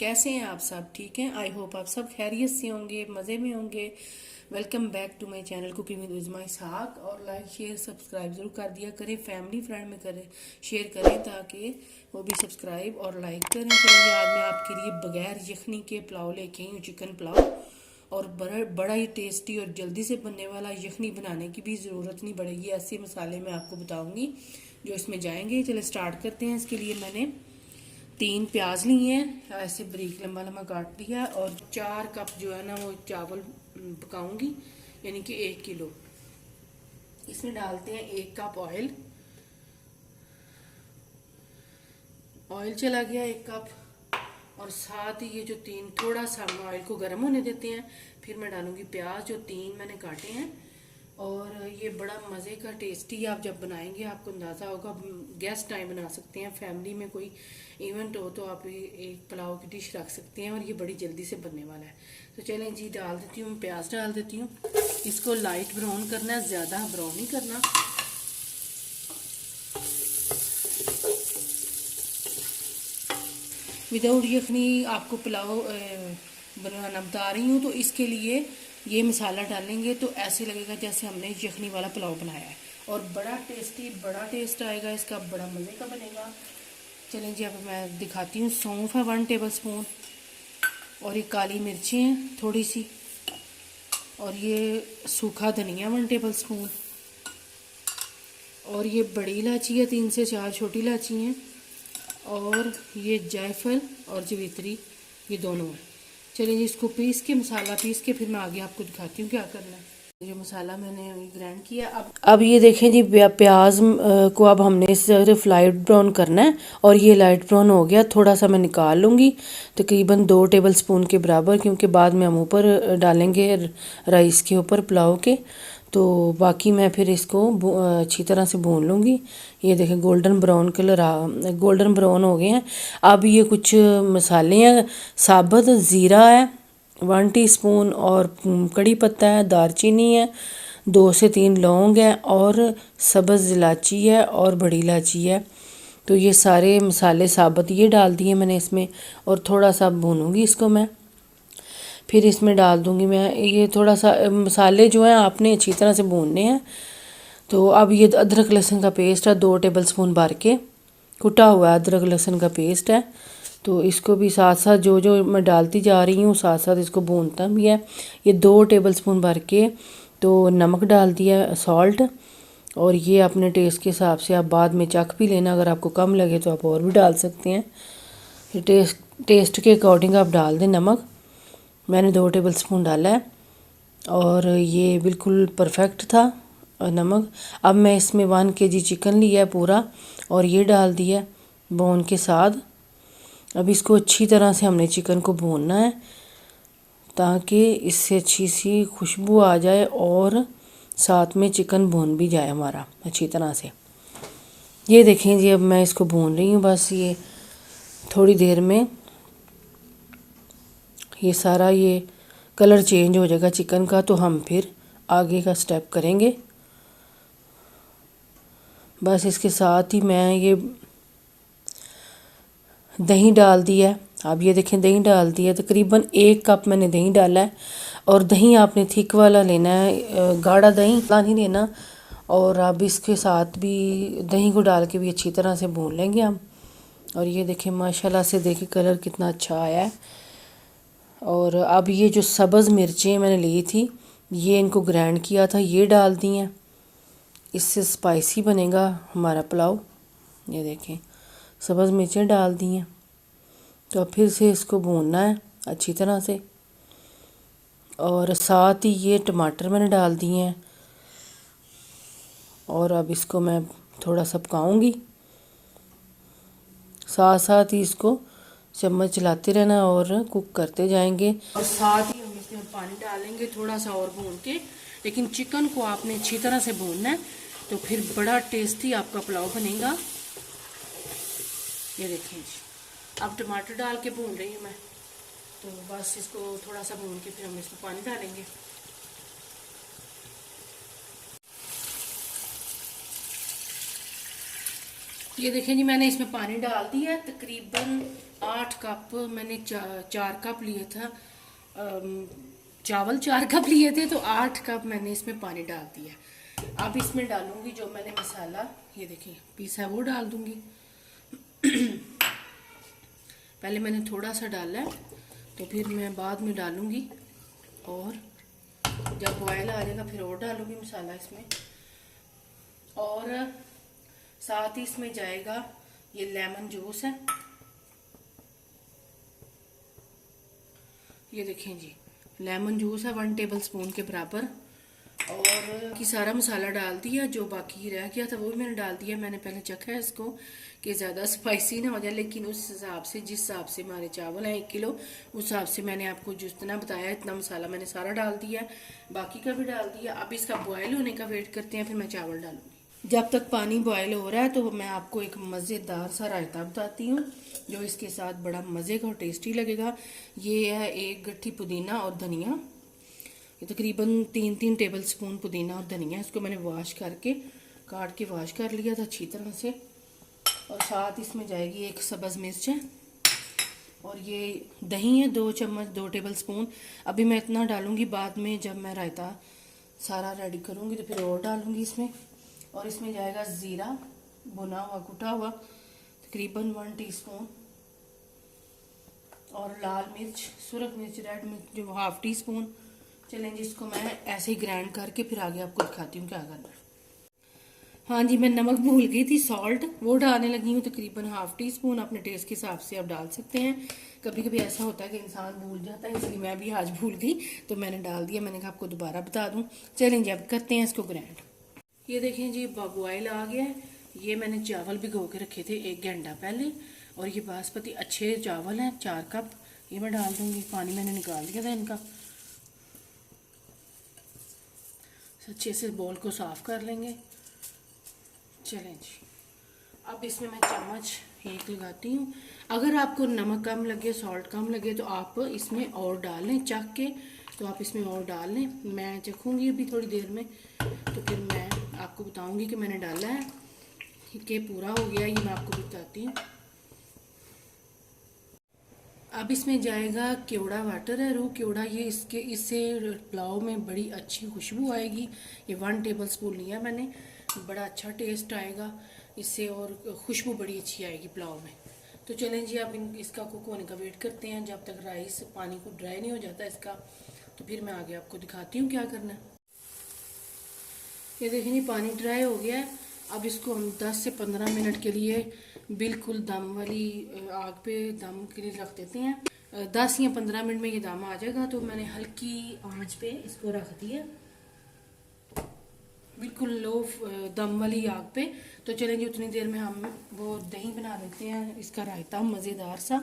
कैसे हैं आप सब? ठीक हैं? आई होप आप सब खैरियत से होंगे, मज़े में होंगे। Welcome back to my channel cooking with Uzma Ishaq. और लाइक शेयर सब्सक्राइब ज़रूर कर दिया करें, फैमिली फ्रेंड में करें, शेयर करें ताकि वो भी सब्सक्राइब और लाइक करें। चलिए आज मैं आपके लिए बगैर यखनी के पुलाव लेके आई हूँ, चिकन पुलाव। और बड़ा बड़ा ही टेस्टी और जल्दी से बनने वाला, यखनी बनाने की भी ज़रूरत नहीं पड़ेगी। ऐसे मसाले मैं आपको बताऊँगी जो इसमें जाएंगे। चले स्टार्ट करते हैं। इसके लिए मैंने 3 प्याज लिए हैं, ऐसे बारीक लंबा लंबा काट लिया। और 4 कप जो है ना वो चावल पकाऊंगी, यानी कि 1 किलो। इसमें डालते हैं 1 कप ऑयल। ऑयल चला गया 1 कप। और साथ ही ये जो 3, थोड़ा सा ऑयल को गर्म होने देते हैं। फिर मैं डालूंगी प्याज जो 3 मैंने काटे हैं। और ये बड़ा मज़े का टेस्टी, आप जब बनाएंगे आपको अंदाज़ा होगा। गेस्ट टाइम बना सकते हैं, फैमिली में कोई इवेंट हो तो आप एक पुलाव की डिश रख सकते हैं। और ये बड़ी जल्दी से बनने वाला है। तो चलें जी, डाल देती हूँ, प्याज डाल देती हूँ। इसको लाइट ब्राउन करना है, ज़्यादा ब्राउन नहीं करना। विदाउट यखनी आपको पुलाव बनाना बता रही हूँ, तो इसके लिए ये मसाला डालेंगे तो ऐसे लगेगा जैसे हमने यखनी वाला पुलाव बनाया है। और बड़ा टेस्टी, बड़ा टेस्ट आएगा इसका, बड़ा मज़े का बनेगा। चलें जी, अब मैं दिखाती हूँ। सौंफ है 1 टेबल स्पून। और ये काली मिर्ची हैं थोड़ी सी। और ये सूखा धनिया 1 टेबल स्पून। और ये बड़ी इलायची है, 3 से 4 छोटी इलायची हैं। और ये जायफल और जवित्री, ये दोनों हैं। चलिए जी, इसको पीस के, मसाला पीस के फिर मैं आगे आपको दिखाती हूँ क्या करना है। ये मसाला मैंने ग्राइंड किया। अब ये देखें जी, प्याज को अब हमने सिर्फ लाइट ब्राउन करना है। और ये लाइट ब्राउन हो गया, थोड़ा सा मैं निकाल लूँगी, तकरीबन 2 टेबल स्पून के बराबर, क्योंकि बाद में हम ऊपर डालेंगे राइस के ऊपर पुलाव के। तो बाकी मैं फिर इसको अच्छी तरह से भून लूँगी। ये देखें golden brown colour golden brown हो गए हैं। अब ये कुछ मसाले हैं। साबुत ज़ीरा है 1 टीस्पून। और कड़ी पत्ता है, दालचीनी है, 2 से 3 लौंग है, और सब्ज़ इलायची है, और बड़ी इलायची है। तो ये सारे मसाले साबुत ये डाल दिए मैंने इसमें। और थोड़ा सा भूनूंगी इसको मैं। फिर इसमें डाल दूंगी मैं ये थोड़ा सा मसाले जो हैं आपने अच्छी तरह से भूनने हैं। तो अब ये अदरक लहसुन का पेस्ट है 2 टेबल स्पून भर के, कुटा हुआ अदरक लहसुन का पेस्ट है। तो इसको भी साथ साथ जो जो मैं डालती जा रही हूँ साथ साथ इसको भूनता भी है। ये 2 टेबल स्पून भर के। तो नमक डाल दिया, सॉल्ट। और ये अपने टेस्ट के हिसाब से आप बाद में चख भी लेना, अगर आपको कम लगे तो आप और भी डाल सकते हैं। ये टेस्ट के अकॉर्डिंग आप डाल दें नमक। मैंने 2 टेबल स्पून डाला है। और ये बिल्कुल परफेक्ट था नमक। अब मैं इसमें 1 केजी चिकन लिया है पूरा, और ये डाल दिया बोन के साथ। अब इसको अच्छी तरह से हमने चिकन को भूनना है ताकि इससे अच्छी सी खुशबू आ जाए और साथ में चिकन भून भी जाए हमारा अच्छी तरह से। ये देखें जी, अब मैं इसको भून रही हूँ। बस ये थोड़ी देर में ये सारा ये कलर चेंज हो जाएगा चिकन का, तो हम फिर आगे का स्टेप करेंगे। बस इसके साथ ही मैं ये दही डाल दिया। अब ये देखें दही डाल दिया, तकरीबन 1 कप मैंने दही डाला है। और दही आपने थिक वाला लेना है, गाढ़ा दही नहीं लेना। और अब इसके साथ भी दही को डाल के भी अच्छी तरह से भून लेंगे हम। और ये देखें माशाल्लाह से, देखिए कलर कितना अच्छा आया है। और अब ये जो सब्ज़ मिर्चें मैंने ली थी, ये इनको ग्राइंड किया था, ये डाल दी हैं। इससे स्पाइसी बनेगा हमारा पुलाव। ये देखें सब्ज़ मिर्चें डाल दी हैं। तो अब फिर से इसको भूनना है अच्छी तरह से। और साथ ही ये टमाटर मैंने डाल दिए हैं। और अब इसको मैं थोड़ा सा पकाऊंगी, साथ साथ ही इसको चम्मच चलाते रहना और कुक करते जाएंगे। और साथ ही हम इसमें पानी डालेंगे थोड़ा सा और भून के। लेकिन चिकन को आपने अच्छी तरह से भूनना है, तो फिर बड़ा टेस्टी आपका पुलाव बनेगा। ये देखें जी, अब टमाटर डाल के भून रही हूँ मैं। तो बस इसको थोड़ा सा भून के फिर हम इसमें पानी डालेंगे। ये देखें जी, मैंने इसमें पानी डाल दिया है। तकरीबन 8 कप मैंने 4 कप लिए था चावल, 4 कप लिए थे, तो 8 कप मैंने इसमें पानी डाल दिया। अब इसमें डालूंगी जो मैंने मसाला ये देखिए पीसा है वो डाल दूंगी। पहले मैंने थोड़ा सा डाला है, तो फिर मैं बाद में डालूंगी, और जब बॉयल आ जाएगा फिर और डालूंगी मसाला इसमें। और साथ ही इसमें जाएगा ये लेमन जूस है, ये देखें जी लेमन जूस है 1 टेबल स्पून के बराबर। और कि सारा मसाला डाल दिया, जो बाकी रह गया था वो भी मैंने डाल दिया। मैंने पहले चखा है इसको कि ज़्यादा स्पाइसी ना हो जाए, लेकिन उस हिसाब से जिस हिसाब से हमारे चावल हैं 1 किलो, उस हिसाब से मैंने आपको जितना बताया इतना मसाला मैंने सारा डाल दिया, बाकी का भी डाल दिया। अब इसका बॉयल होने का वेट करते हैं, फिर मैं चावल डालूंगी। जब तक पानी बॉयल हो रहा है तो मैं आपको एक मज़ेदार सा रायता बताती हूँ जो इसके साथ बड़ा मज़े का और टेस्टी लगेगा। ये है 1 गट्ठी पुदीना और धनिया, ये तकरीबन 3-3 टेबल स्पून पुदीना और धनिया। इसको मैंने वॉश करके काट के वॉश कर लिया था अच्छी तरह से। और साथ इसमें जाएगी 1 सब्ज़ मिर्च है, और ये दही है 2 चम्मच 2 टेबल स्पून। अभी मैं इतना डालूंगी, बाद में जब मैं रायता सारा रेडी करूंगी तो फिर और डालूंगी इसमें। और इसमें जाएगा ज़ीरा भुना हुआ कुटा हुआ तकरीबन 1 टीस्पून, और लाल मिर्च सुरख मिर्च रेड मिर्च जो 1/2 टीस्पून। चलें जी, इसको मैं ऐसे ही ग्राइंड करके फिर आगे आपको दिखाती हूँ क्या करना है। हाँ जी, मैं नमक भूल गई थी, सॉल्ट वो डालने लगी हूँ तकरीबन 1/2 टीस्पून। अपने टेस्ट के हिसाब से आप डाल सकते हैं। कभी कभी ऐसा होता है कि इंसान भूल जाता है, इसलिए मैं भी आज भूल गई तो मैंने डाल दिया। मैंने कहा आपको दोबारा बता दूँ। चलें जी, अब करते हैं इसको ग्राइंड। ये देखें जी बॉयल आ गया है। ये मैंने चावल भिगो के रखे थे 1 घंटा पहले, और ये बासमती अच्छे चावल हैं 4 कप। ये मैं डाल दूंगी, पानी मैंने निकाल दिया था इनका। अच्छे से बॉल को साफ कर लेंगे। चलें जी, अब इसमें मैं चम्मच 1 लगाती हूँ। अगर आपको नमक कम लगे, सॉल्ट कम लगे, तो आप इसमें और डाल लें चख के, तो आप इसमें और डाल लें। मैं चखूँगी अभी थोड़ी देर में, तो फिर मैं आपको बताऊंगी कि मैंने डाला है कि पूरा हो गया। ये मैं आपको बताती हूँ। अब इसमें जाएगा केवड़ा वाटर है, रूह केवड़ा। ये इससे पुलाव में बड़ी अच्छी खुशबू आएगी। ये 1 टेबल स्पून लिया मैंने, बड़ा अच्छा टेस्ट आएगा इससे, और खुशबू बड़ी अच्छी आएगी पुलाव में। तो चलें जी, अब इसका कुक होने का वेट करते हैं। जब तक राइस पानी को ड्राई नहीं हो जाता इसका, तो फिर मैं आगे आपको दिखाती हूँ क्या करना है। ये देखिए जी पानी ड्राई हो गया है। अब इसको हम 10 से 15 मिनट के लिए बिल्कुल दम वाली आग पे दम के लिए रख देते हैं। 10 या 15 मिनट में ये दम आ जाएगा, तो मैंने हल्की आंच पे इसको रख दिया, बिल्कुल लो दम वाली आग पे। तो चलें जी, उतनी देर में हम वो दही बना लेते हैं, इसका रायता मज़ेदार सा।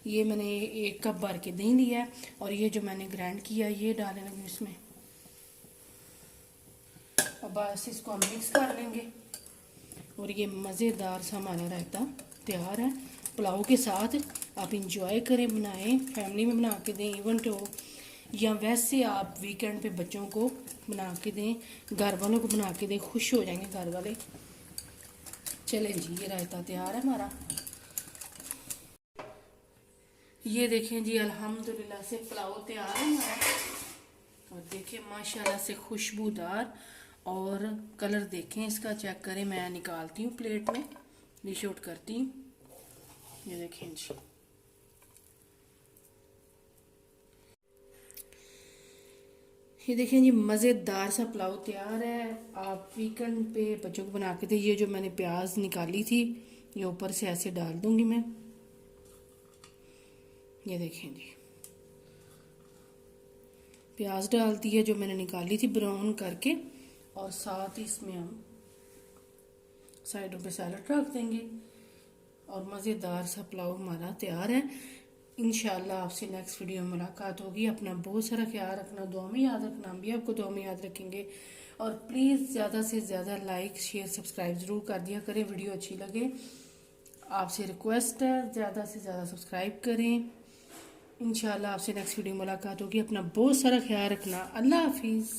ये मैंने 1 कप भर के दही लिया है, और ये जो मैंने ग्राइंड किया ये डालने लगी इसमें। अब बस इसको हम मिक्स कर लेंगे, और ये मज़ेदार सा हमारा रायता तैयार है। पुलाव के साथ आप इंजॉय करें, बनाएं, फैमिली में बना के दें, इवेंट हो या वैसे आप वीकेंड पे बच्चों को बना के दें, घर वालों को बना के दें, खुश हो जाएंगे घर वाले। चलें जी, ये रायता तैयार है हमारा। ये देखें जी अल्हम्दुलिल्लाह से पुलाव तैयार है हमारा, और देखें माशाल्लाह से खुशबूदार, और कलर देखें इसका, चेक करें। मैं निकालती हूँ प्लेट में, डिश आउट करती हूँ। ये देखें जी, ये देखें जी मज़ेदार सा पुलाव तैयार है। आप वीकेंड पे बच्चों को बना के दे। ये जो मैंने प्याज निकाली थी ये ऊपर से ऐसे डाल दूंगी मैं। ये देखें जी प्याज डाल दी है जो मैंने निकाली थी ब्राउन करके, और साथ ही इसमें हम साइडों पे सैलड रख देंगे, और मज़ेदार सा पुलाव हमारा तैयार है। इंशाल्लाह आपसे नेक्स्ट वीडियो में मुलाकात होगी। अपना बहुत सारा ख्याल रखना, दुआ में याद रखना, हम भी आपको दुआ में याद रखेंगे। और प्लीज़ ज़्यादा से ज़्यादा लाइक शेयर सब्सक्राइब ज़रूर कर दिया करें, वीडियो अच्छी लगे। आपसे रिक्वेस्ट है ज़्यादा से ज़्यादा सब्सक्राइब करें। इंशाल्लाह आपसे नेक्स्ट वीडियो में मुलाकात होगी। अपना बहुत सारा ख्याल रखना। अल्लाह हाफिज़।